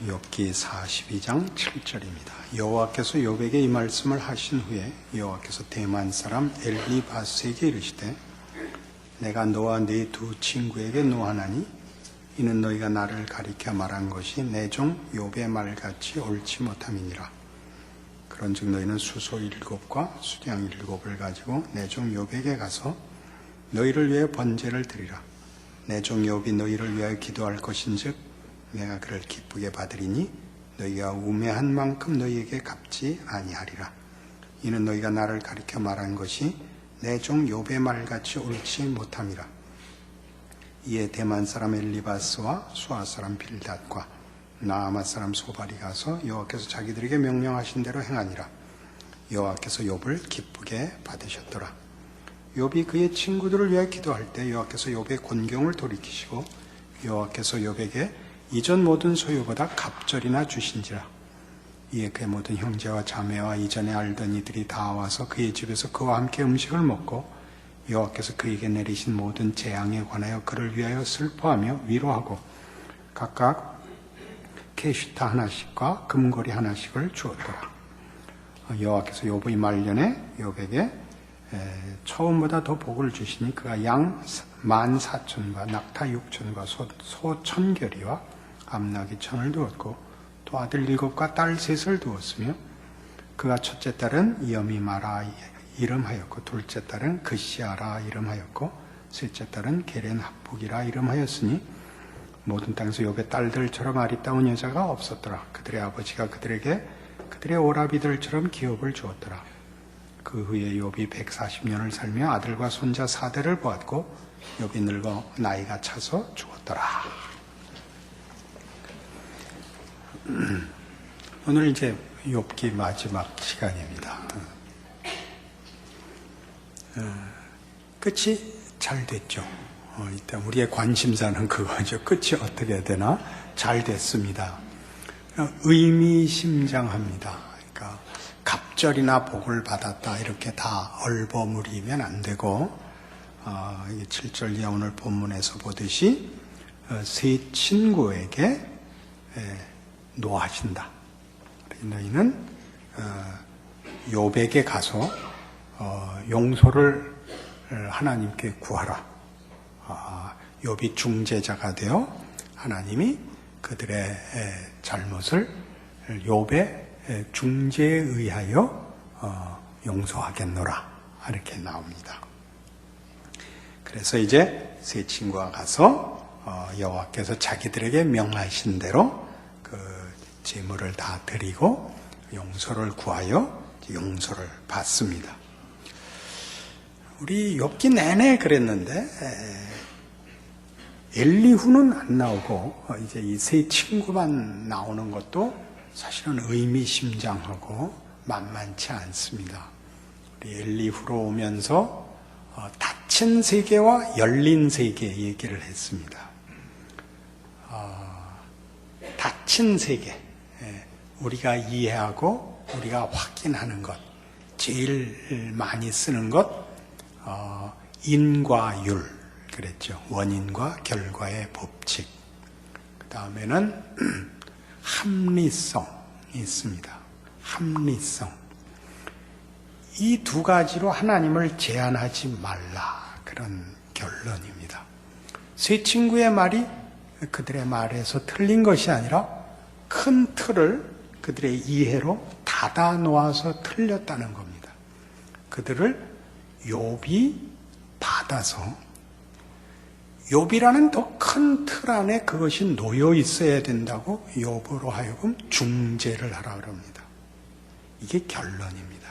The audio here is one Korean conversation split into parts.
욥기 42장 7절입니다. 여호와께서 욥에게 이 말씀을 하신 후에 여호와께서 대만 사람 엘리바스에게 이르시되 내가 너와 네 두 친구에게 노하나니 이는 너희가 나를 가리켜 말한 것이 내 종 욥의 말같이 옳지 못함이니라. 그런즉 너희는 수소 7과 수량 7을 가지고 내 종 욥에게 가서 너희를 위해 번제를 드리라. 내 종 욥이 너희를 위하여 기도할 것인즉 내가 그를 기쁘게 받으리니 너희가 우매한 만큼 너희에게 갚지 아니하리라. 이는 너희가 나를 가리켜 말한 것이 내 종 욥의 말같이 옳지 못함이라. 이에 대만 사람 엘리바스와 수아 사람 빌닷과 나아마 사람 소발이 가서 여호와께서 자기들에게 명령하신 대로 행하니라. 여호와께서 욥을 기쁘게 받으셨더라. 욥이 그의 친구들을 위하여 기도할 때 여호와께서 욥의 곤경을 돌이키시고 여호와께서 욥에게 이전 모든 소유보다 갑절이나 주신지라. 이에 그의 모든 형제와 자매와 이전에 알던 이들이 다 와서 그의 집에서 그와 함께 음식을 먹고 여호와께서 그에게 내리신 모든 재앙에 관하여 그를 위하여 슬퍼하며 위로하고 각각 캐시타 하나씩과 금고리 하나씩을 주었더라. 여호와께서 욥의 말년에 욥에게 처음보다 더 복을 주시니 그가 양 14,000과 낙타 6,000과 소 1,000결이와 암나귀 1,000을 두었고 또 아들 7과 딸 3을 두었으며 그가 첫째 딸은 여미마라 이름하였고 둘째 딸은 그시아라 이름하였고 셋째 딸은 게렌 합북이라 이름하였으니 모든 땅에서 욥의 딸들처럼 아리따운 여자가 없었더라. 그들의 아버지가 그들에게 그들의 오라비들처럼 기업을 주었더라. 그 후에 욥이 140년을 살며 아들과 손자 4대를 보았고 욥이 늙어 나이가 차서 죽었더라. 오늘 이제 욥기 마지막 시간입니다. 끝이 잘 됐죠. 일단 우리의 관심사는 그거죠. 끝이 어떻게 되나? 잘 됐습니다. 의미심장합니다. 그러니까 갑절이나 복을 받았다 이렇게 다 얼버무리면 안 되고 7절 이하 오늘 본문에서 보듯이 세 친구에게 노하신다. 너희는 욥에게 가서 용서를 하나님께 구하라. 욥이 중재자가 되어 하나님이 그들의 잘못을 욥의 중재에 의하여 용서하겠노라. 이렇게 나옵니다. 그래서 이제 세 친구가 가서 여호와께서 자기들에게 명하신 대로 그 제물을 다 드리고 용서를 구하여 용서를 받습니다. 우리 욥기 내내 그랬는데 엘리후는 안 나오고 이제 이 세 친구만 나오는 것도 사실은 의미심장하고 만만치 않습니다. 우리 엘리후로 오면서 닫힌 세계와 열린 세계 얘기를 했습니다. 닫힌 세계, 우리가 이해하고 우리가 확인하는 것, 제일 많이 쓰는 것, 인과율 그랬죠. 원인과 결과의 법칙. 그 다음에는 합리성이 있습니다. 합리성. 이 두 가지로 하나님을 제한하지 말라. 그런 결론입니다. 세 친구의 말이 그들의 말에서 틀린 것이 아니라 큰 틀을 그들의 이해로 닫아 놓아서 틀렸다는 겁니다. 그들을 욥이 받아서 욥이라는 더 큰 틀 안에 그것이 놓여 있어야 된다고 욥으로 하여금 중재를 하라 그럽니다. 이게 결론입니다.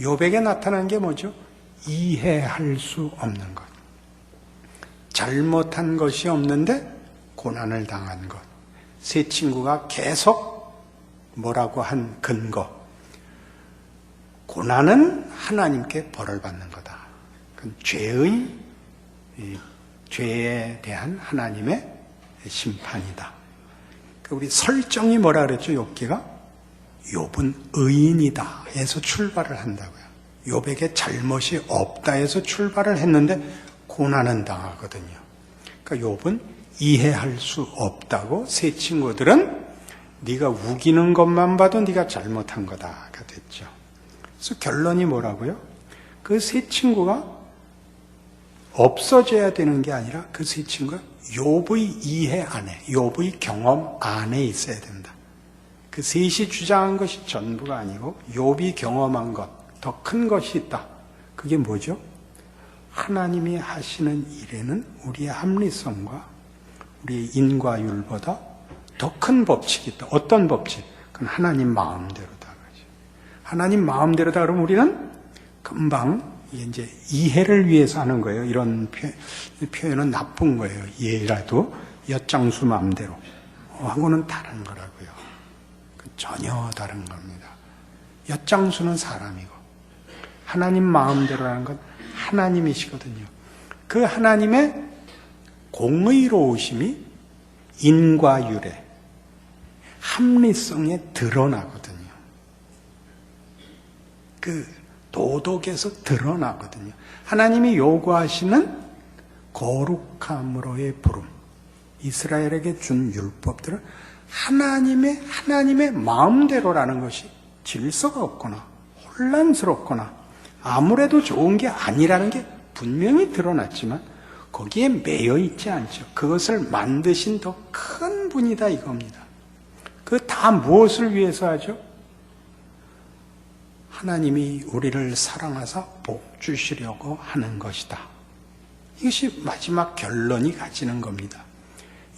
욥에게 나타난 게 뭐죠? 이해할 수 없는 것. 잘못한 것이 없는데 고난을 당한 것. 세 친구가 계속 뭐라고 한 근거. 고난은 하나님께 벌을 받는 거다. 그건 죄에 대한 하나님의 심판이다. 우리 설정이 뭐라 그랬죠? 욥기가? 욥은 의인이다 해서 출발을 한다고요. 욥에게 잘못이 없다 해서 출발을 했는데 고난은 당하거든요. 그러니까 욥은 이해할 수 없다고 세 친구들은 네가 우기는 것만 봐도 네가 잘못한 거다가 됐죠. 그래서 결론이 뭐라고요? 그 세 친구가 없어져야 되는 게 아니라 그 세 친구가 욥의 이해 안에, 욥의 경험 안에 있어야 된다. 그 셋이 주장한 것이 전부가 아니고 욥이 경험한 것, 더 큰 것이 있다. 그게 뭐죠? 하나님이 하시는 일에는 우리의 합리성과 우리의 인과율보다 더 큰 법칙이 있다. 어떤 법칙? 그건 하나님 마음대로다. 하나님 마음대로다 그러면 우리는 금방 이제 이해를 위해서 하는 거예요. 이런 표현은 나쁜 거예요. 이해라도 엿장수 마음대로 하고는 다른 거라고요. 전혀 다른 겁니다. 엿장수는 사람이고 하나님 마음대로라는 건 하나님이시거든요. 그 하나님의 공의로우심이 인과율에 합리성에 드러나거든요. 그 도덕에서 드러나거든요. 하나님이 요구하시는 거룩함으로의 부름, 이스라엘에게 준 율법들은 하나님의 마음대로라는 것이 질서가 없거나 혼란스럽거나 아무래도 좋은 게 아니라는 게 분명히 드러났지만 거기에 매여 있지 않죠. 그것을 만드신 더 큰 분이다 이겁니다. 그 다 무엇을 위해서 하죠? 하나님이 우리를 사랑하사 복 주시려고 하는 것이다. 이것이 마지막 결론이 가지는 겁니다.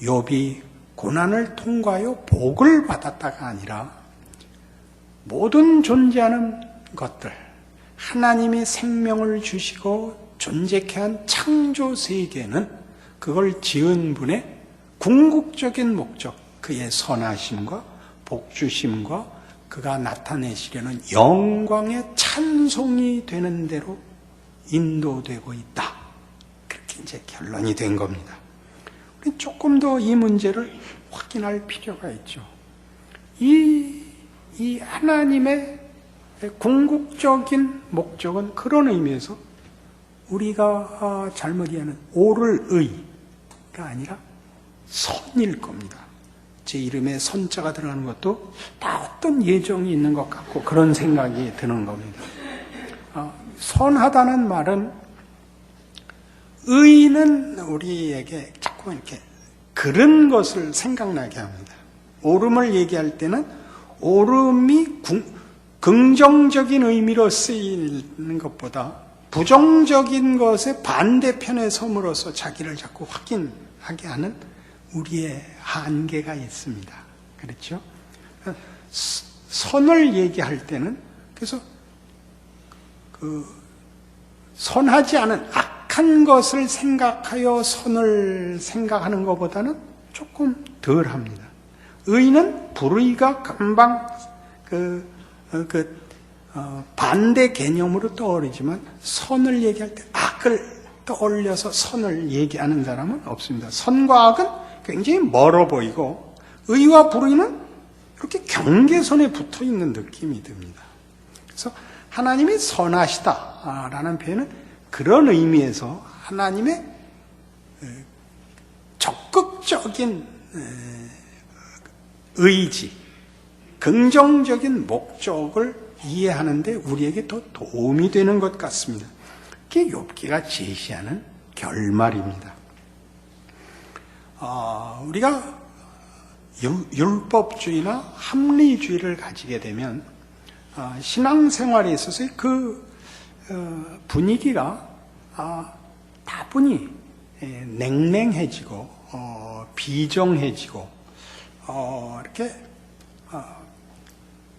욥이 고난을 통과하여 복을 받았다가 아니라 모든 존재하는 것들, 하나님이 생명을 주시고 존재케 한 창조 세계는 그걸 지은 분의 궁극적인 목적, 그의 선하심과 복주심과 그가 나타내시려는 영광의 찬송이 되는 대로 인도되고 있다. 그렇게 이제 결론이 된 겁니다. 우리 조금 더 이 문제를 확인할 필요가 있죠. 이 하나님의 궁극적인 목적은 그런 의미에서 우리가 잘못 이해하는 옳을 의가 아니라 선일 겁니다. 제 이름에 선자가 들어가는 것도 다 어떤 예정이 있는 것 같고 그런 생각이 드는 겁니다. 선하다는 말은 의는 우리에게 자꾸 이렇게 그런 것을 생각나게 합니다. 옳음을 얘기할 때는 옳음이 긍정적인 의미로 쓰이는 것보다 부정적인 것의 반대편에 섬으로써 자기를 자꾸 확인하게 하는 우리의 한계가 있습니다. 그렇죠? 선을 얘기할 때는 그래서 선하지 않은 악한 것을 생각하여 선을 생각하는 것보다는 조금 덜 합니다. 의는 불의가 금방 반대 개념으로 떠오르지만 선을 얘기할 때 악을 떠올려서 선을 얘기하는 사람은 없습니다. 선과 악은 굉장히 멀어 보이고 의와 불의는 이렇게 경계선에 붙어 있는 느낌이 듭니다. 그래서 하나님이 선하시다라는 표현은 그런 의미에서 하나님의 적극적인 의지, 긍정적인 목적을 이해하는데 우리에게 더 도움이 되는 것 같습니다. 그게 욥기가 제시하는 결말입니다. 우리가 율법주의나 합리주의를 가지게 되면 신앙생활에 있어서의 그 분위기가 다분히 냉랭해지고 비정해지고 이렇게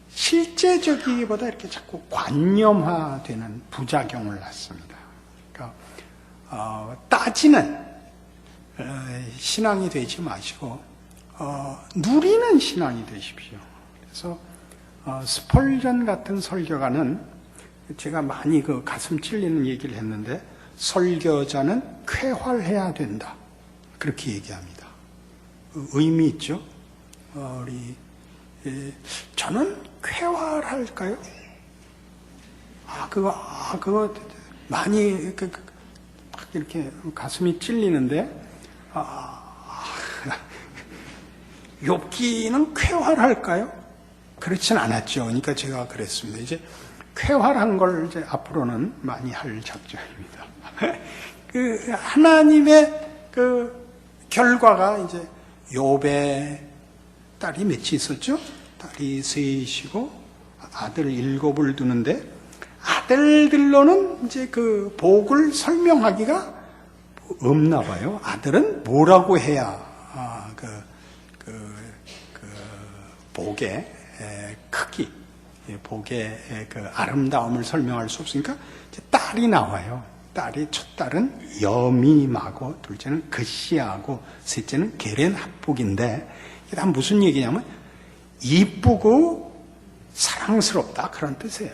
실제적이기보다 이렇게 자꾸 관념화되는 부작용을 낳습니다. 그러니까 따지는 신앙이 되지 마시고 누리는 신앙이 되십시오. 그래서 스펄전 같은 설교가는 제가 많이 그 가슴 찔리는 얘기를 했는데 설교자는 쾌활해야 된다 그렇게 얘기합니다. 의미 있죠. 저는 쾌활할까요? 그거 많이 이렇게 가슴이 찔리는데 욥기는 쾌활할까요? 그렇진 않았죠. 그러니까 제가 그랬습니다. 이제 쾌활한 걸 이제 앞으로는 많이 할 작정입니다. 그 하나님의 그 결과가 이제 욥의 딸이 몇이 있었죠? 딸이 셋이고 아들 7을 두는데 아들들로는 이제 그 복을 설명하기가 없나 봐요. 아들은 뭐라고 해야 복의 크기, 복의 그 아름다움을 설명할 수 없으니까 이제 딸이 나와요. 첫 딸은 여미마고, 둘째는 그시아고, 셋째는 게렌 합복인데, 이게 다 무슨 얘기냐면, 이쁘고 사랑스럽다, 그런 뜻이에요.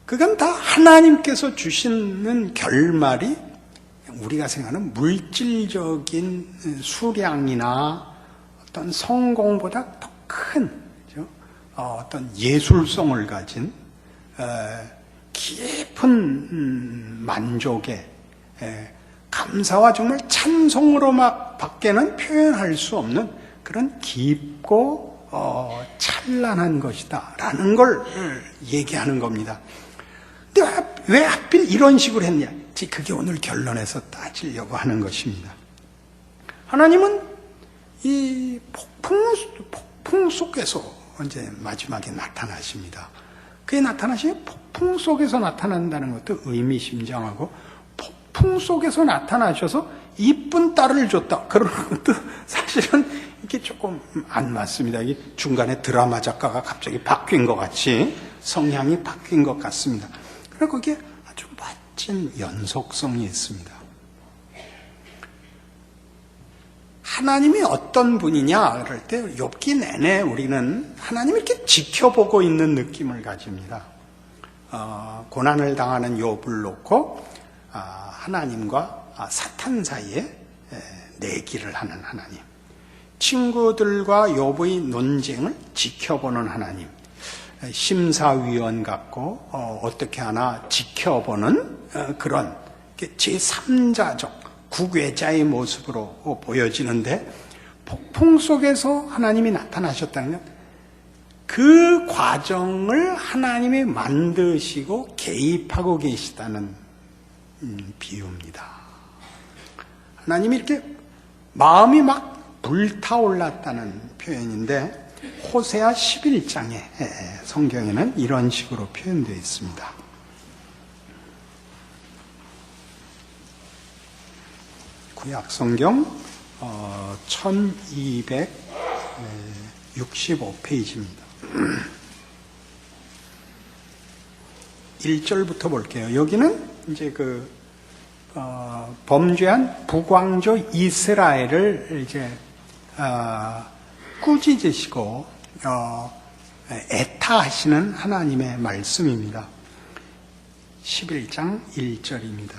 그건 다 하나님께서 주시는 결말이 우리가 생각하는 물질적인 수량이나 어떤 성공보다 더 큰 어떤 예술성을 가진 깊은 만족의 감사와 정말 찬송으로 막 밖에는 표현할 수 없는 그런 깊고 찬란한 것이다 라는 걸 얘기하는 겁니다. 근데 왜 하필 이런 식으로 했냐? 그게 오늘 결론에서 따지려고 하는 것입니다. 하나님은 이 폭풍 속에서 이제 마지막에 나타나십니다. 그게 나타나시면 폭풍 속에서 나타난다는 것도 의미심장하고, 폭풍 속에서 나타나셔서 이쁜 딸을 줬다. 그런 것도 사실은 이게 조금 안 맞습니다. 이게 중간에 드라마 작가가 갑자기 바뀐 것 같이 성향이 바뀐 것 같습니다. 그리고 거기에 아주 멋진 연속성이 있습니다. 하나님이 어떤 분이냐 그럴 때 욥기 내내 우리는 하나님을 이렇게 지켜보고 있는 느낌을 가집니다. 고난을 당하는 욥을 놓고 하나님과 사탄 사이에 내기를 하는 하나님, 친구들과 욥의 논쟁을 지켜보는 하나님, 심사위원 같고 어떻게 하나 지켜보는 그런 제3자적 국외자의 모습으로 보여지는데, 폭풍 속에서 하나님이 나타나셨다는 건 그 과정을 하나님이 만드시고 개입하고 계시다는 비유입니다. 하나님이 이렇게 마음이 막 불타올랐다는 표현인데, 호세아 11장에 성경에는 이런 식으로 표현되어 있습니다. 구약 성경 1265페이지입니다. 1절부터 볼게요. 여기는 이제 범죄한 북왕조 이스라엘을 이제 꾸짖으시고 애타하시는 하나님의 말씀입니다. 11장 1절입니다.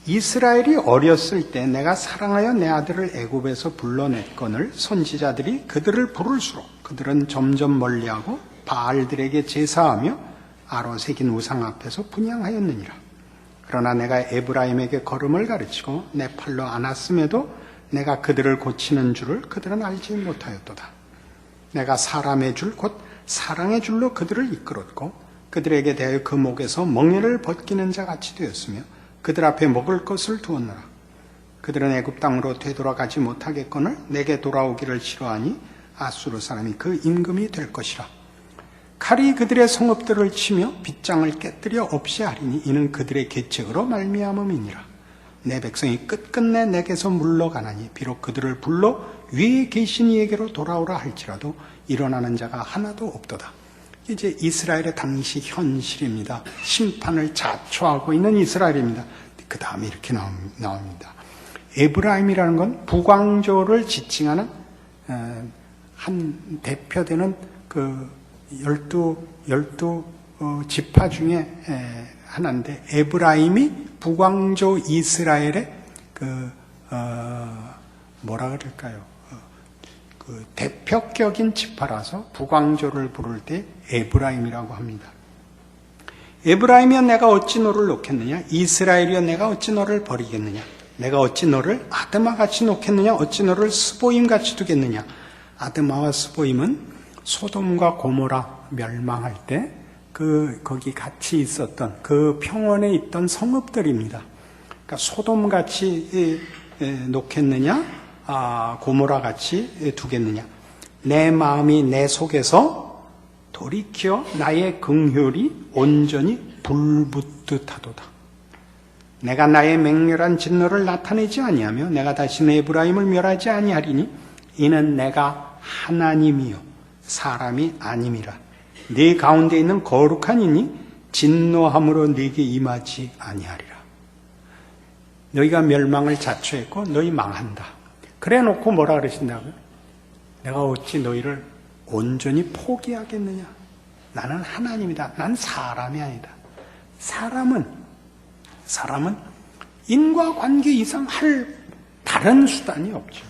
이스라엘이 어렸을 때 내가 사랑하여 내 아들을 애굽에서 불러냈거늘 선지자들이 그들을 부를수록 그들은 점점 멀리하고 바알들에게 제사하며 아로 새긴 우상 앞에서 분향하였느니라. 그러나 내가 에브라임에게 걸음을 가르치고 내 팔로 안았음에도 내가 그들을 고치는 줄을 그들은 알지 못하였도다. 내가 사람의 줄 곧 사랑의 줄로 그들을 이끌었고 그들에게 대하여 그 목에서 멍에를 벗기는 자 같이 되었으며 그들 앞에 먹을 것을 두었노라. 그들은 애굽 땅으로 되돌아가지 못하겠거늘 내게 돌아오기를 싫어하니 아수르 사람이 그 임금이 될 것이라. 칼이 그들의 성읍들을 치며 빗장을 깨뜨려 없이 하리니 이는 그들의 계책으로 말미암음이니라. 내 백성이 끝끝내 내게서 물러가나니 비록 그들을 불러 위에 계신 이에게로 돌아오라 할지라도 일어나는 자가 하나도 없도다. 이제 이스라엘의 당시 현실입니다. 심판을 자초하고 있는 이스라엘입니다. 그 다음에 이렇게 나옵니다. 에브라임이라는 건 북왕조를 지칭하는 한 대표되는 그 12 지파 중에 하나인데, 에브라임이 북왕조 이스라엘의 뭐라 그럴까요? 그 대표격인 지파라서 북왕조를 부를 때 에브라임이라고 합니다. 에브라임이여 내가 어찌 너를 놓겠느냐? 이스라엘이여 내가 어찌 너를 버리겠느냐? 내가 어찌 너를 아드마 같이 놓겠느냐? 어찌 너를 스보임 같이 두겠느냐? 아드마와 스보임은 소돔과 고모라 멸망할 때 거기 같이 있었던 그 평원에 있던 성읍들입니다. 그러니까 소돔 같이 놓겠느냐? 고모라 같이 두겠느냐? 내 마음이 내 속에서 돌이켜 나의 긍휼이 온전히 불붙듯 하도다. 내가 나의 맹렬한 진노를 나타내지 아니하며 내가 다시는 에브라임을 멸하지 아니하리니 이는 내가 하나님이요 사람이 아님이라. 네 가운데 있는 거룩한 이니 진노함으로 네게 임하지 아니하리라. 너희가 멸망을 자초했고 너희 망한다. 그래 놓고 뭐라 그러신다고요? 내가 어찌 너희를 온전히 포기하겠느냐? 나는 하나님이다. 난 사람이 아니다. 사람은 인과관계 이상 할 다른 수단이 없죠.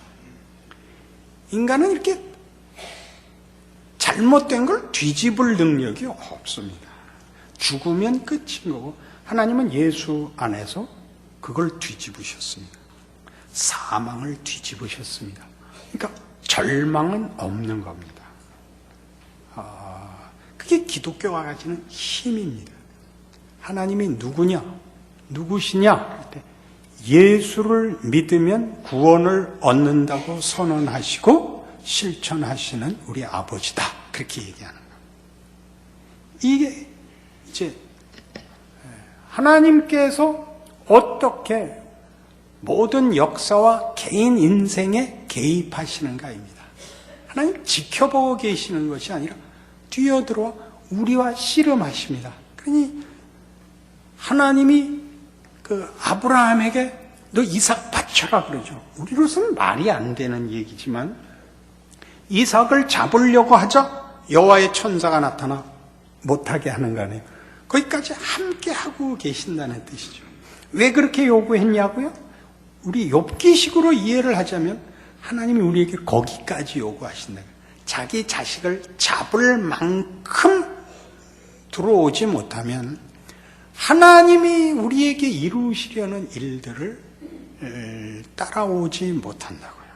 인간은 이렇게 잘못된 걸 뒤집을 능력이 없습니다. 죽으면 끝인 거고 하나님은 예수 안에서 그걸 뒤집으셨습니다. 사망을 뒤집으셨습니다. 그러니까 절망은 없는 겁니다. 그게 기독교가 가지는 힘입니다. 하나님이 누구시냐? 할 때 예수를 믿으면 구원을 얻는다고 선언하시고 실천하시는 우리 아버지다. 그렇게 얘기하는 겁니다. 이게 이제 하나님께서 어떻게 모든 역사와 개인 인생에 개입하시는가입니다. 하나님 지켜보고 계시는 것이 아니라 뛰어들어와 우리와 씨름하십니다. 그러니 하나님이 아브라함에게 너 이삭 바쳐라 그러죠. 우리로서는 말이 안 되는 얘기지만 이삭을 잡으려고 하자 여호와의 천사가 나타나 못하게 하는 거 아니에요. 거기까지 함께 하고 계신다는 뜻이죠. 왜 그렇게 요구했냐고요? 우리 욥기식으로 이해를 하자면 하나님이 우리에게 거기까지 요구하신다. 자기 자식을 잡을 만큼 들어오지 못하면 하나님이 우리에게 이루시려는 일들을 따라오지 못한다고요.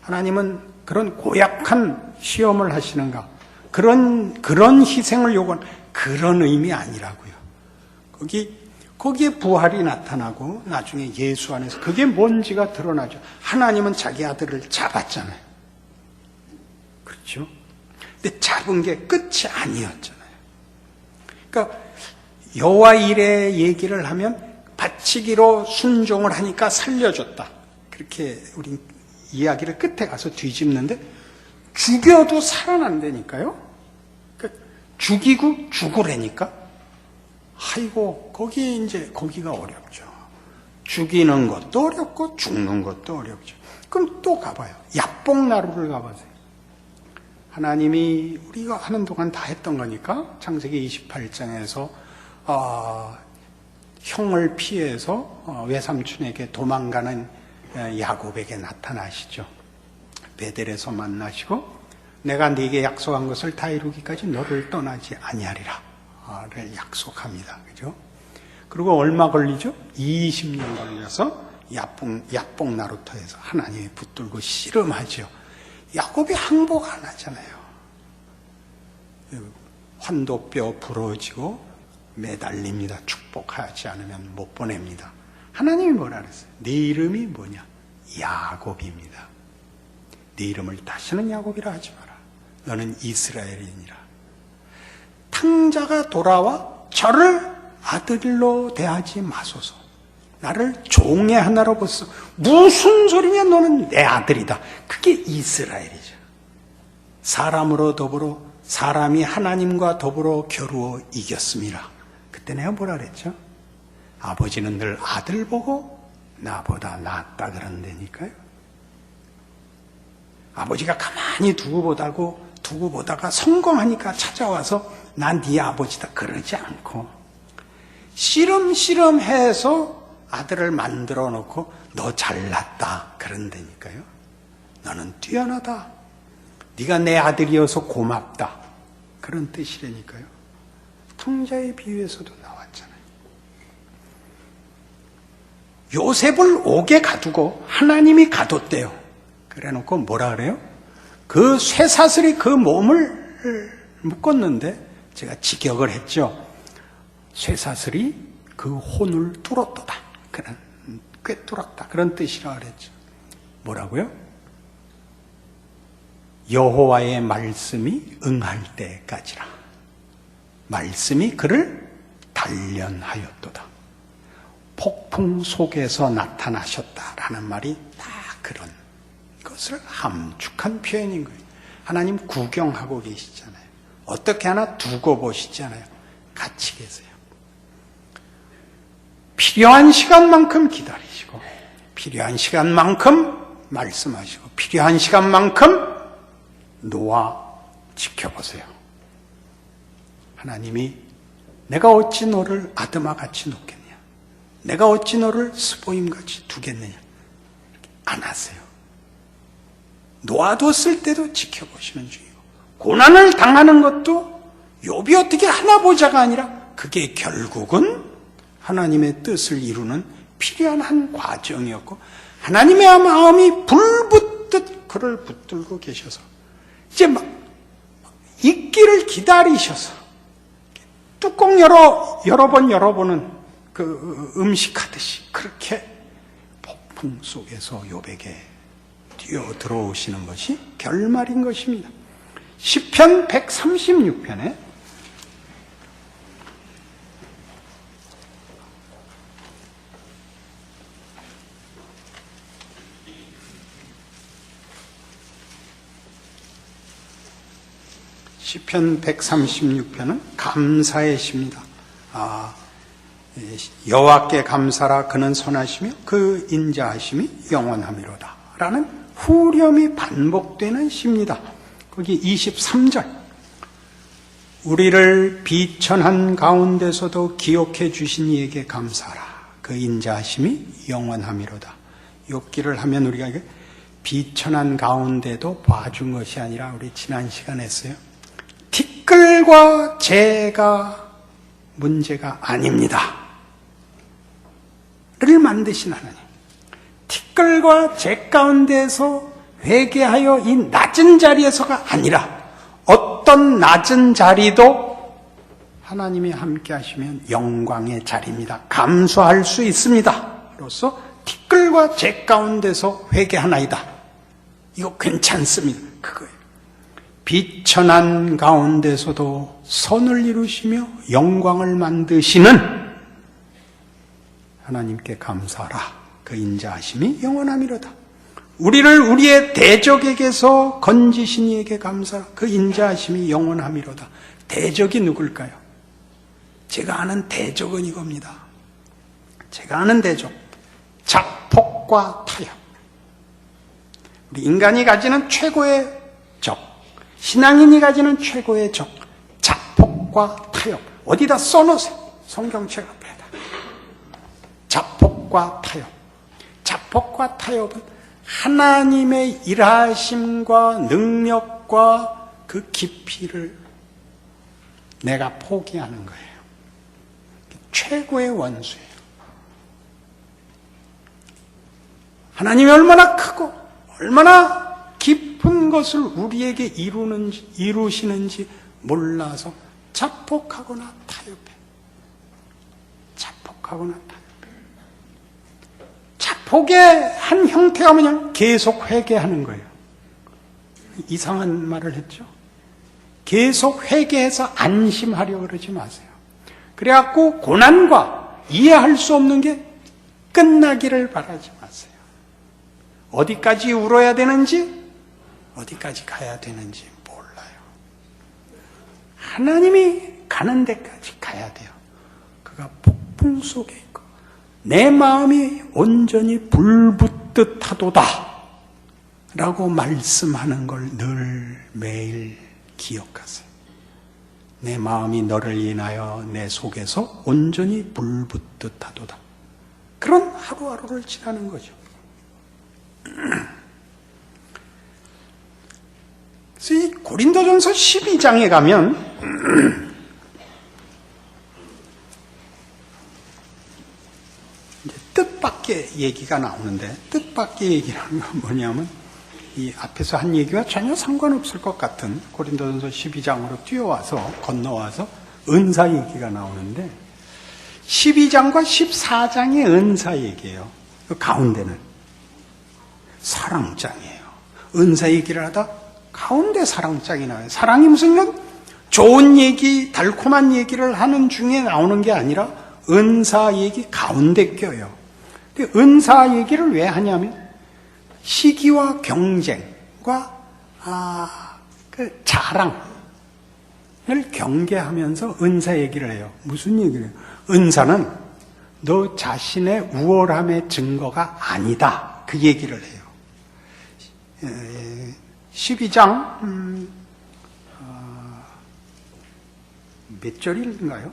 하나님은 그런 고약한 시험을 하시는가? 그런 희생을 요구하는 그런 의미 아니라고요. 거기에 부활이 나타나고 나중에 예수 안에서 그게 뭔지가 드러나죠. 하나님은 자기 아들을 잡았잖아요. 그렇죠? 근데 잡은 게 끝이 아니었잖아요. 그러니까 여호와 일의 얘기를 하면 바치기로 순종을 하니까 살려줬다. 그렇게 우리 이야기를 끝에 가서 뒤집는데 죽여도 살아난다니까요. 그러니까 죽이고 죽으라니까. 아이고 거기가 어렵죠. 죽이는 것도 어렵고 죽는 것도 어렵죠. 그럼 또 가봐요. 야복나루를 가보세요. 하나님이 우리가 하는 동안 다 했던 거니까 창세기 28장에서 형을 피해서 외삼촌에게 도망가는 야곱에게 나타나시죠. 베델에서 만나시고 내가 네게 약속한 것을 다 이루기까지 너를 떠나지 아니하리라를 약속합니다. 그죠? 그리고 얼마 걸리죠? 20년 걸려서 야복나루터에서 하나님이 붙들고 씨름하죠. 야곱이 항복 안 하잖아요. 환도뼈 부러지고 매달립니다. 축복하지 않으면 못 보냅니다. 하나님이 뭐라 그랬어요? 네 이름이 뭐냐? 야곱입니다. 네 이름을 다시는 야곱이라 하지 마라. 너는 이스라엘이니라. 탕자가 돌아와 저를 아들로 대하지 마소서. 나를 종의 하나로 보소. 무슨 소리냐? 너는 내 아들이다. 그게 이스라엘이죠. 사람으로 더불어 사람이 하나님과 더불어 겨루어 이겼습니다. 그때 내가 뭐라 그랬죠? 아버지는 늘 아들 보고 나보다 낫다 그런다니까요. 아버지가 가만히 두고 보다가 성공하니까 찾아와서 난 네 아버지다 그러지 않고 씨름해서 아들을 만들어 놓고 너 잘났다 그런다니까요. 너는 뛰어나다. 네가 내 아들이어서 고맙다. 그런 뜻이라니까요. 탕자의 비유에서도 나왔잖아요. 요셉을 옥에 가두고 하나님이 가뒀대요. 그래놓고 뭐라 그래요? 그 쇠사슬이 그 몸을 묶었는데 제가 직역을 했죠. 쇠사슬이 그 혼을 뚫었도다. 그런 꿰뚫었다. 그런 뜻이라 그랬죠. 뭐라고요? 여호와의 말씀이 응할 때까지라. 말씀이 그를 단련하였도다. 폭풍 속에서 나타나셨다라는 말이 다 그런 것을 함축한 표현인 거예요. 하나님 구경하고 계시잖아요. 어떻게 하나 두고 보시잖아요. 같이 계세요. 필요한 시간만큼 기다리시고, 필요한 시간만큼 말씀하시고, 필요한 시간만큼 놓아 지켜보세요. 하나님이 내가 어찌 너를 아드마같이 놓겠느냐, 내가 어찌 너를 스보임같이 두겠느냐, 안 하세요. 놓아뒀을 때도 지켜보시는 중이고, 고난을 당하는 것도 욥이 어떻게 하나 보자가 아니라 그게 결국은 하나님의 뜻을 이루는 필요한 한 과정이었고, 하나님의 마음이 불붙듯 그를 붙들고 계셔서 이제 막 있기를 기다리셔서 뚜껑 여러 번 열어보는 그 음식하듯이 그렇게 폭풍 속에서 욥에게 뛰어 들어오시는 것이 결말인 것입니다. 시편 136편에 시편 136편은 감사의 시입니다. 여호와께 감사라, 그는 선하시며 그 인자하심이 영원하미로다 라는 후렴이 반복되는 시입니다. 거기 23절, 우리를 비천한 가운데서도 기억해 주신 이에게 감사하라, 그 인자하심이 영원하미로다. 욥기를 하면 우리가 비천한 가운데도 봐준 것이 아니라, 우리 지난 시간에 했어요. 티끌과 재가 문제가 아닙니다 를 만드신 하나님, 티끌과 재 가운데서 회개하여 이 낮은 자리에서가 아니라 어떤 낮은 자리도 하나님이 함께 하시면 영광의 자리입니다. 감수할 수 있습니다. 로서 티끌과 재 가운데서 회개하나이다. 이거 괜찮습니다. 그거예요. 비천한 가운데서도 선을 이루시며 영광을 만드시는 하나님께 감사하라, 그 인자하심이 영원하미로다. 우리를 우리의 대적에게서 건지신 이에게 감사하라, 그 인자하심이 영원하미로다. 대적이 누굴까요? 제가 아는 대적은 이겁니다. 제가 아는 대적, 자폭과 타협. 우리 인간이 가지는 최고의 적, 신앙인이 가지는 최고의 적, 자폭과 타협. 어디다 써놓으세요. 성경책 앞에다. 자폭과 타협. 자폭과 타협은 하나님의 일하심과 능력과 그 깊이를 내가 포기하는 거예요. 최고의 원수예요. 하나님이 얼마나 크고 얼마나 깊은 것을 우리에게 이루시는지 몰라서 자폭하거나 타협해. 자폭하거나 타협해. 자폭의 한 형태가 뭐냐? 계속 회개하는 거예요. 이상한 말을 했죠. 계속 회개해서 안심하려고 그러지 마세요. 그래갖고 고난과 이해할 수 없는 게 끝나기를 바라지 마세요. 어디까지 울어야 되는지, 어디까지 가야 되는지 몰라요. 하나님이 가는 데까지 가야 돼요. 그가 폭풍 속에 있고 내 마음이 온전히 불붙듯 하도다 라고 말씀하는 걸 늘 매일 기억하세요. 내 마음이 너를 인하여 내 속에서 온전히 불붙듯 하도다. 그런 하루하루를 지나는 거죠. 그래서 이 고린도전서 12장에 가면 이제 뜻밖의 얘기가 나오는데 뜻밖의 얘기라는 건 뭐냐면 이 앞에서 한 얘기와 전혀 상관없을 것 같은 고린도전서 12장으로 뛰어와서 건너와서 은사 얘기가 나오는데 12장과 14장의 은사 얘기예요. 그 가운데는 사랑장이에요. 은사 얘기를 하다 가운데 사랑장이 나와요. 사랑이 무슨 좋은 얘기, 달콤한 얘기를 하는 중에 나오는 게 아니라 은사 얘기 가운데 껴요. 근데 은사 얘기를 왜 하냐면 시기와 경쟁과 그 자랑을 경계하면서 은사 얘기를 해요. 무슨 얘기를 해요? 은사는 너 자신의 우월함의 증거가 아니다. 그 얘기를 해요. 12장 몇 절인가요?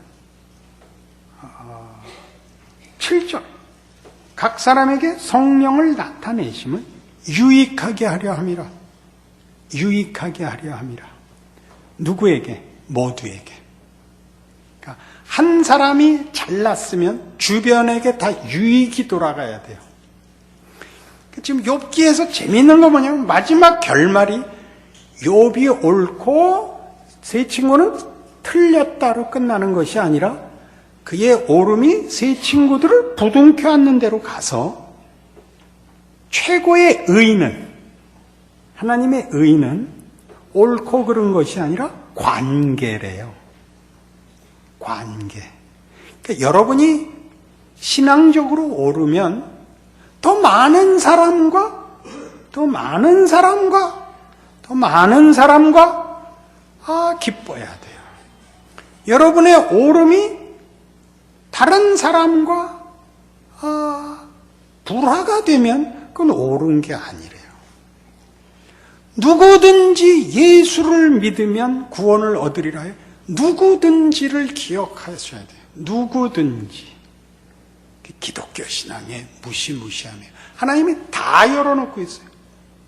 7절. 각 사람에게 성령을 나타내심은 유익하게 하려 함이라. 유익하게 하려 함이라. 누구에게? 모두에게. 그러니까 한 사람이 잘났으면 주변에게 다 유익이 돌아가야 돼요. 지금 욥기에서 재미있는 거 뭐냐면 마지막 결말이 욥이 옳고 세 친구는 틀렸다로 끝나는 것이 아니라 그의 옳음이 세 친구들을 부둥켜 안는 대로 가서 최고의 의는, 하나님의 의는 옳고 그른 것이 아니라 관계래요. 관계. 그러니까 여러분이 신앙적으로 오르면 더 많은 사람과 기뻐해야 돼요. 여러분의 오름이 다른 사람과 불화가 되면 그건 옳은 게 아니래요. 누구든지 예수를 믿으면 구원을 얻으리라 해요. 누구든지를 기억하셔야 돼요. 누구든지. 기독교 신앙의 무시무시함이에요. 하나님이 다 열어놓고 있어요.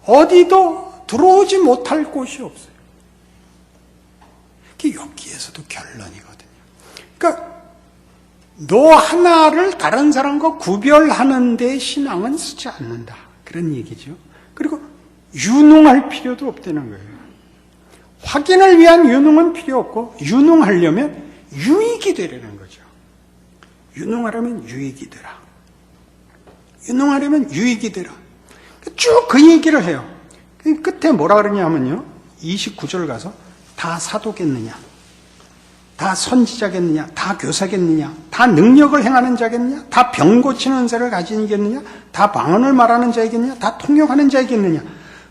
어디도 들어오지 못할 곳이 없어요. 그게 여기에서도 결론이거든요. 그러니까 너 하나를 다른 사람과 구별하는 데 신앙은 쓰지 않는다. 그런 얘기죠. 그리고 유능할 필요도 없다는 거예요. 확인을 위한 유능은 필요 없고 유능하려면 유익이 되려는 거죠. 유능하려면 유익이 되라. 유능하려면 유익이 되라. 쭉 그 얘기를 해요. 끝에 뭐라 그러냐면요. 29절 가서 다 사도겠느냐? 다 선지자겠느냐? 다 교사겠느냐? 다 능력을 행하는 자겠느냐? 다 병 고치는 은사를 가지겠느냐? 다 방언을 말하는 자이겠느냐? 다 통역하는 자이겠느냐?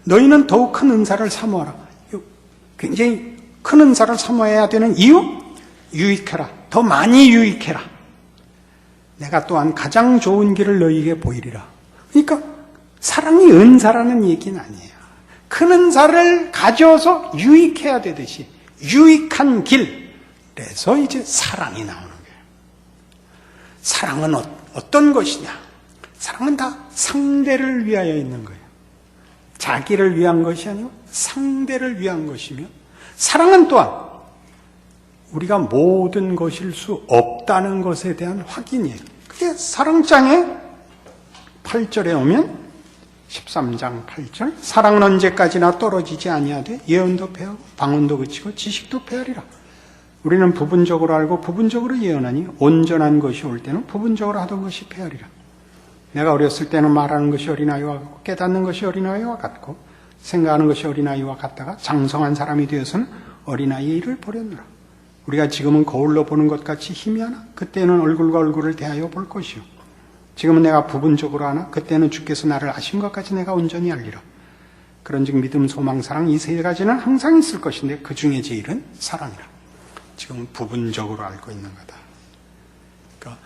너희는 더욱 큰 은사를 사모하라. 굉장히 큰 은사를 사모해야 되는 이유? 유익해라. 더 많이 유익해라. 내가 또한 가장 좋은 길을 너희에게 보이리라. 그러니까 사랑이 은사라는 얘기는 아니에요. 큰 은사를 가져서 유익해야 되듯이 유익한 길. 그래서 이제 사랑이 나오는 거예요. 사랑은 어떤 것이냐? 사랑은 다 상대를 위하여 있는 거예요. 자기를 위한 것이 아니고 상대를 위한 것이며, 사랑은 또한 우리가 모든 것일 수 없다는 것에 대한 확인이에요. 그게 사랑장에 8절에 오면 13장 8절, 사랑은 언제까지나 떨어지지 아니하되 예언도 패하고 방언도 그치고 지식도 패하리라. 우리는 부분적으로 알고 부분적으로 예언하니 온전한 것이 올 때는 부분적으로 하던 것이 패하리라. 내가 어렸을 때는 말하는 것이 어린아이와 같고 깨닫는 것이 어린아이와 같고 생각하는 것이 어린아이와 같다가 장성한 사람이 되어서는 어린아이의 일을 보려느라. 우리가 지금은 거울로 보는 것 같이 희미하나 그때는 얼굴과 얼굴을 대하여 볼 것이요. 지금은 내가 부분적으로 하나 그때는 주께서 나를 아신 것까지 내가 온전히 알리라. 그런즉 믿음, 소망, 사랑 이 세 가지는 항상 있을 것인데 그 중에 제일은 사랑이라. 지금은 부분적으로 알고 있는 거다. 그러니까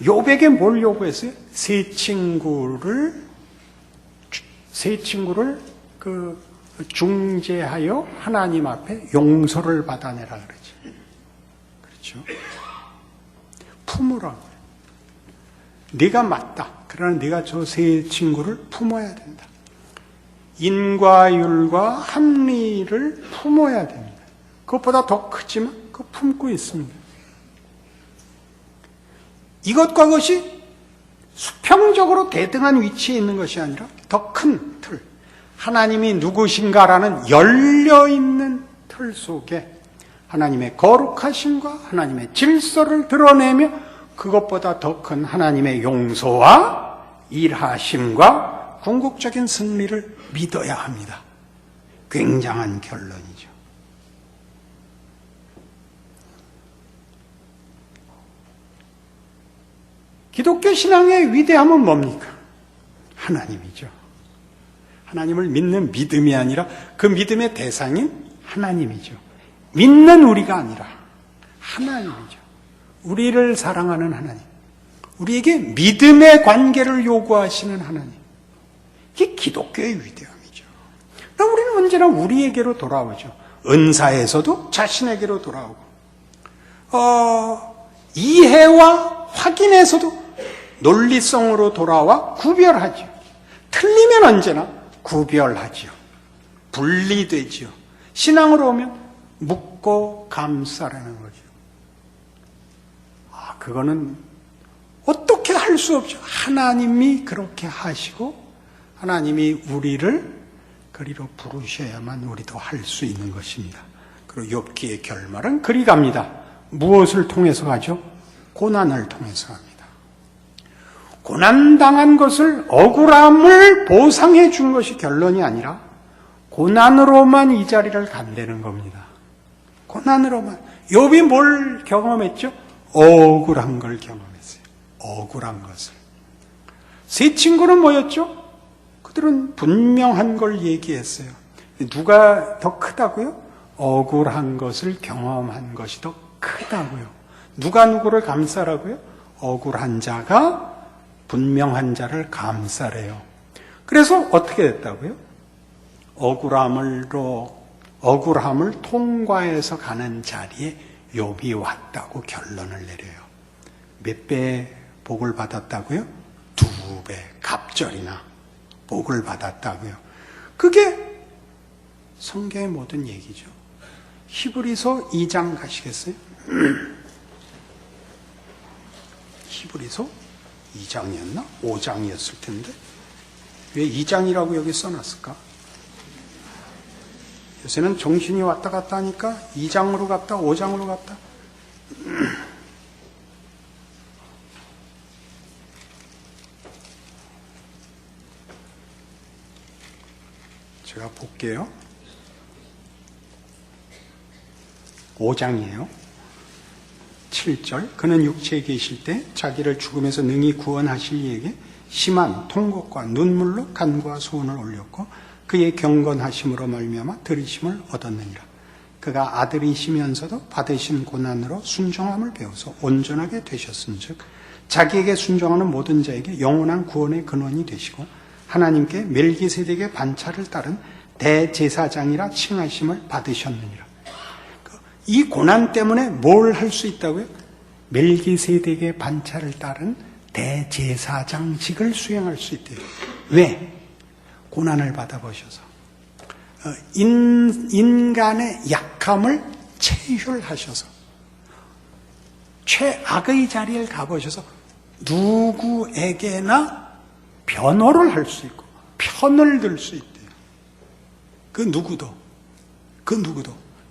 욥에게 뭘 요구했어요? 세 친구를 중재하여 하나님 앞에 용서를 받아내라 그러지. 그렇죠? 품으라. 네가 맞다. 그러나 네가 저 세 친구를 품어야 된다. 인과율과 합리를 품어야 됩니다. 그것보다 더 크지만 그거 품고 있습니다. 이것과 그것이 수평적으로 대등한 위치에 있는 것이 아니라 더 큰 틀, 하나님이 누구신가라는 열려있는 틀 속에 하나님의 거룩하심과 하나님의 질서를 드러내며 그것보다 더 큰 하나님의 용서와 일하심과 궁극적인 승리를 믿어야 합니다. 굉장한 결론이죠. 기독교 신앙의 위대함은 뭡니까? 하나님이죠. 하나님을 믿는 믿음이 아니라 그 믿음의 대상인 하나님이죠. 믿는 우리가 아니라 하나님이죠. 우리를 사랑하는 하나님, 우리에게 믿음의 관계를 요구하시는 하나님, 이게 기독교의 위대함이죠. 그러나 우리는 언제나 우리에게로 돌아오죠. 은사에서도 자신에게로 돌아오고, 이해와 확인에서도 논리성으로 돌아와 구별하죠. 틀리면 언제나 구별하죠. 분리되죠. 신앙으로 오면 묻고 감싸라는 거죠. 그거는 어떻게 할 수 없죠. 하나님이 그렇게 하시고 하나님이 우리를 그리로 부르셔야만 우리도 할 수 있는 것입니다. 그리고 욥기의 결말은 그리 갑니다. 무엇을 통해서 가죠? 고난을 통해서 갑니다. 고난당한 것을 억울함을 보상해 준 것이 결론이 아니라 고난으로만 이 자리를 간다는 겁니다. 고난으로만. 욥이 뭘 경험했죠? 억울한 걸 경험했어요. 억울한 것을. 세 친구는 뭐였죠? 그들은 분명한 걸 얘기했어요. 누가 더 크다고요? 억울한 것을 경험한 것이 더 크다고요. 누가 누구를 감싸라고요? 억울한 자가 분명한 자를 감싸래요. 그래서 어떻게 됐다고요? 억울함을 통과해서 가는 자리에 욥이 왔다고 결론을 내려요. 몇 배 복을 받았다고요? 2배 갑절이나 복을 받았다고요. 그게 성경의 모든 얘기죠. 히브리서 2장 가시겠어요? 히브리서 2장이었나? 5장이었을 텐데 왜 2장이라고 여기 써놨을까? 요새는 정신이 왔다 갔다 하니까 2장으로 갔다 5장으로 갔다. 제가 볼게요. 5장이에요. 7절. 그는 육체에 계실 때 자기를 죽음에서 능히 구원하실 이에게 심한 통곡과 눈물로 간구와 소원을 올렸고 그의 경건하심으로 말미암아 들으심을 얻었느니라. 그가 아들이시면서도 받으신 고난으로 순종함을 배워서 온전하게 되셨은즉 자기에게 순종하는 모든 자에게 영원한 구원의 근원이 되시고 하나님께 멜기세덱의 반차를 따른 대제사장이라 칭하심을 받으셨느니라. 이 고난 때문에 뭘 할 수 있다고요? 멜기세덱의 반차를 따른 대제사장직을 수행할 수 있대요. 왜? 고난을 받아보셔서 인간의 약함을 체휼하셔서 최악의 자리에 가보셔서 누구에게나 변호를 할 수 있고 편을 들 수 있대요. 그 누구도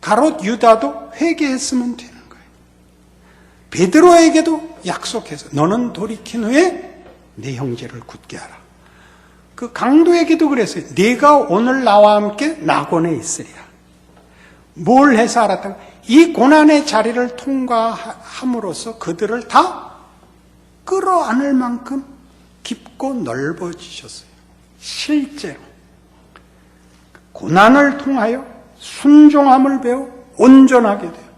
가롯 유다도 회개했으면 되는 거예요. 베드로에게도 약속해서 너는 돌이킨 후에 내 형제를 굳게 하라. 그 강도에게도 그랬어요. 네가 오늘 나와 함께 낙원에 있으리라. 뭘 해서 알았다고? 이 고난의 자리를 통과함으로써 그들을 다 끌어안을 만큼 깊고 넓어지셨어요. 실제로 고난을 통하여 순종함을 배워 온전하게 돼요.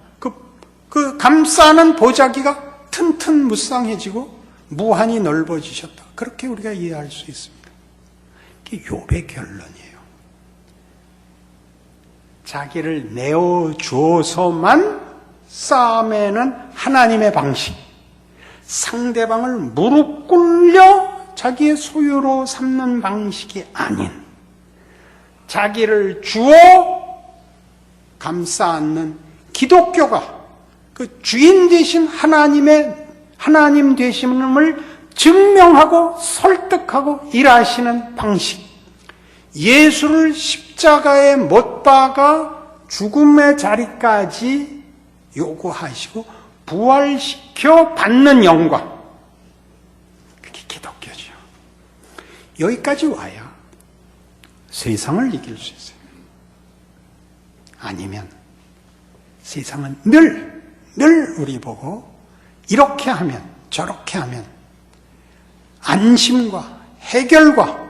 그 감싸는 보자기가 튼튼무쌍해지고 무한히 넓어지셨다. 그렇게 우리가 이해할 수 있습니다. 이게 욥의 결론이에요. 자기를 내어주어서만 싸매는 하나님의 방식, 상대방을 무릎 꿇려 자기의 소유로 삼는 방식이 아닌 자기를 주어 감싸 안는 기독교가 그 주인 되신 하나님 되심을 증명하고 설득하고 일하시는 방식. 예수를 십자가에 못 박아 죽음의 자리까지 요구하시고 부활시켜 받는 영광. 그게 기독교죠. 여기까지 와야 세상을 이길 수 있어요. 아니면 세상은 늘 우리 보고 이렇게 하면 저렇게 하면 안심과 해결과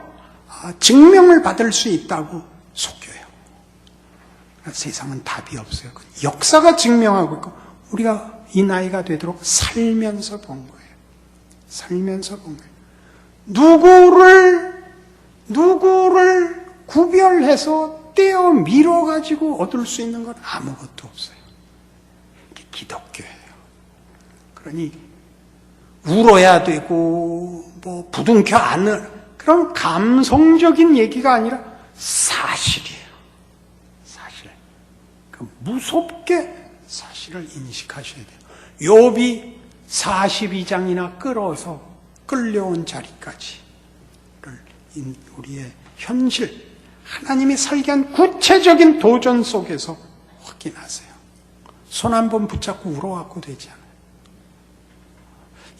증명을 받을 수 있다고 속여요. 세상은 답이 없어요. 역사가 증명하고 있고 우리가 이 나이가 되도록 살면서 본 거예요. 살면서 본 거예요. 누구를 구별해서 떼어 밀어가지고 얻을 수 있는 건 아무것도 없어요. 이게 기독교예요. 그러니 울어야 되고 뭐 부둥켜 안을 그런 감성적인 얘기가 아니라 사실이에요. 사실. 무섭게 사실을 인식하셔야 돼요. 욥이 42장이나 끌어서 끌려온 자리까지를 우리의 현실, 하나님이 설계한 구체적인 도전 속에서 확인하세요. 손 한 번 붙잡고 울어갖고 되지 않아요.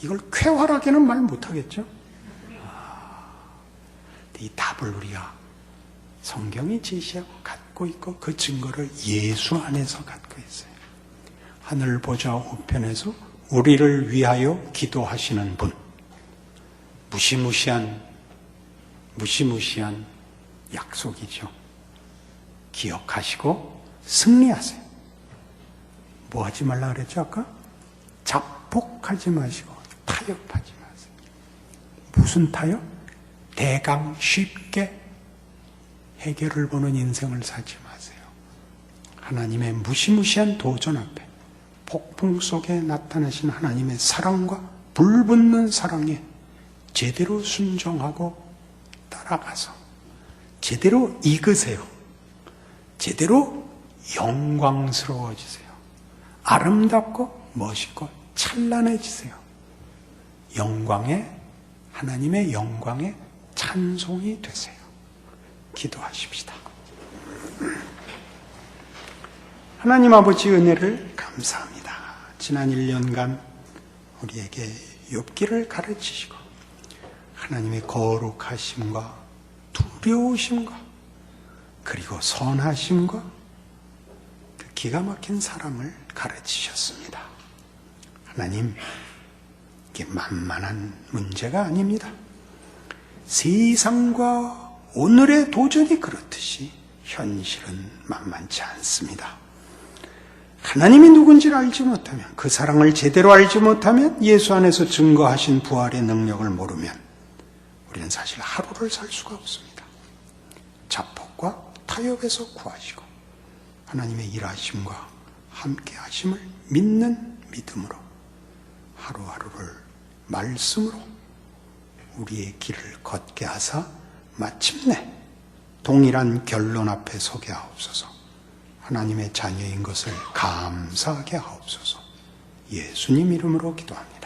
이걸 쾌활하게는 말 못하겠죠? 이 답을 우리가 성경이 제시하고 갖고 있고 그 증거를 예수 안에서 갖고 있어요. 하늘 보좌 우편에서 우리를 위하여 기도하시는 분. 무시무시한 약속이죠. 기억하시고 승리하세요. 뭐 하지 말라 그랬죠 아까? 자폭하지 마시고 타협하지 마세요. 무슨 타협? 대강 쉽게 해결을 보는 인생을 살지 마세요. 하나님의 무시무시한 도전 앞에 폭풍 속에 나타나신 하나님의 사랑과 불붙는 사랑에 제대로 순종하고 따라가서 제대로 익으세요. 제대로 영광스러워지세요. 아름답고 멋있고 찬란해지세요. 하나님의 영광에 찬송이 되세요. 기도하십시다. 하나님 아버지 은혜를 감사합니다. 지난 1년간 우리에게 욥기를 가르치시고 하나님의 거룩하심과 두려우심과 그리고 선하심과 그 기가 막힌 사랑을 가르치셨습니다. 하나님, 이게 만만한 문제가 아닙니다. 세상과 오늘의 도전이 그렇듯이 현실은 만만치 않습니다. 하나님이 누군지를 알지 못하면, 그 사랑을 제대로 알지 못하면, 예수 안에서 증거하신 부활의 능력을 모르면 우리는 사실 하루를 살 수가 없습니다. 자폭과 타협에서 구하시고 하나님의 일하심과 함께 하심을 믿는 믿음으로 하루하루를 말씀으로 우리의 길을 걷게 하사 마침내 동일한 결론 앞에 서게 하옵소서. 하나님의 자녀인 것을 감사하게 하옵소서. 예수님 이름으로 기도합니다.